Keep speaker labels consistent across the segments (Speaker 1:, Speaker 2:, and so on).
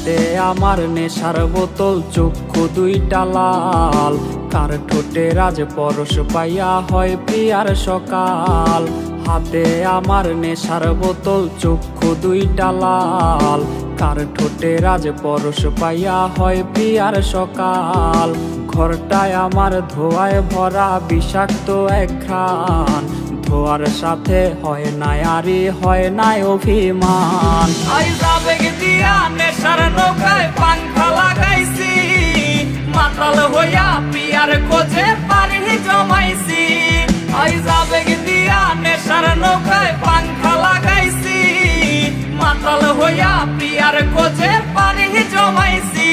Speaker 1: হাতে আমার নেশার বোতল, চক্ষু দুইটা লাল, কার ঠোঁটে রাজ পরশ পাইয়া হয় প্রিয়ার সকাল। হাতে আমার নেশার বোতল, চক্ষু দুইটা লাল, কার ঠোঁটে রাজ পরশ পাইয়া হয় প্রিয়ার সকাল। ঘরটায় আমার ধোঁয়ায় ভরা বিষাক্ত এক ঘ্রাণ, ধোয়ার সাথে হয় নাই আরে হয় নাই অভিমান।
Speaker 2: আবেগ দিয়া নেশার নৌকায় পাংখা লাগাইছি, মাতাল হইয়া পিয়ার খোঁজে পানি জমাইছি। আবেগ দিয়া নেশার নৌকায় পাংখা লাগাইছি, মাতাল হইয়া পিয়ার খোঁজে পানি জমাইছি।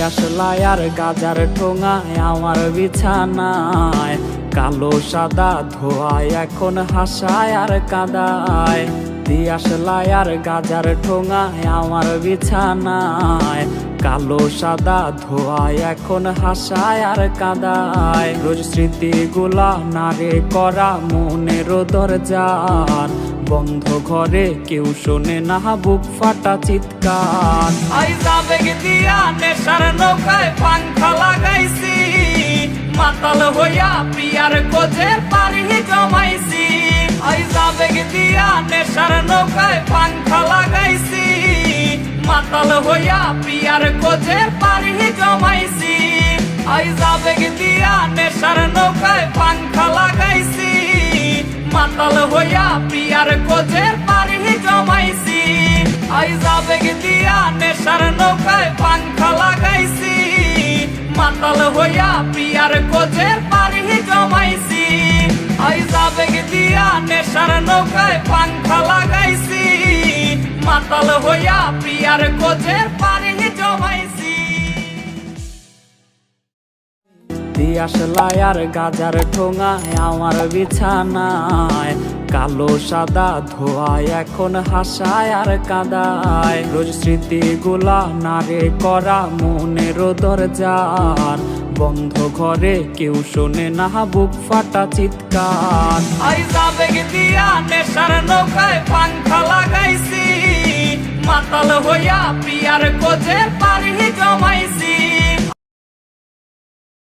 Speaker 1: আসলাই আর গাজার ঠোঙায় আমার বিছানায়, কালো সাদা ধোয়ায় এখন হাসায় আর কাদায়। দিয়াশলাই আর গাজার ঠোঙায় আমার বিছানায়, কালো সাদা ধোয়ায় এখন হাসায় আর কাদায়। রোজ স্মৃতিগুলা নারে করা মনের দরজার, বন্ধ ঘরে কেউ শোনে না বুক ফাটা চিৎকার।
Speaker 2: আবেগ দিয়া নেশার নৌকায় পাংখা লাগাইছি, মাতাল হইয়া পিয়ার খোঁজে পানি জমাইছি। আবেগ দিয়া নেশার নৌকায় পাংখা লাগাইছি, মাতাল হইয়া পিয়ার খোঁজে পানি জমাইছি। আবেগ দিয়া নেশার নৌকায় পাংখা লাগাইছি, মাতাল হইয়া পিয়ার খোঁজে পানি জমাইছি। আবেগ দিয়া নেশার নৌকায় পাংখা লাগাইছি, মাতাল হইয়া পিয়ার খোঁজে পানি জমাইছি। আবেগ দিয়া নেশার নৌকায় পাংখা লাগাইছি, মাতাল হইয়া পিয়ার খোঁজে পানি জমাইছি।
Speaker 1: দিয়াশলাই আর গাজার ঠোঙায় আমার বিছানায়, কালো সাদা ধোয়ায় এখন হাসায় আর কাদায়। রোজ স্মৃতিগুলা নারে করা মনের দরজার, বন্ধ ঘরে কেউ শোনে না বুক ফাটা চিৎকার।
Speaker 2: আবেগ দিয়া নেশার নৌকায় পাংখা লাগাইছি, মাতাল হইয়া পিয়ার খোঁজে পানি জমাইছি।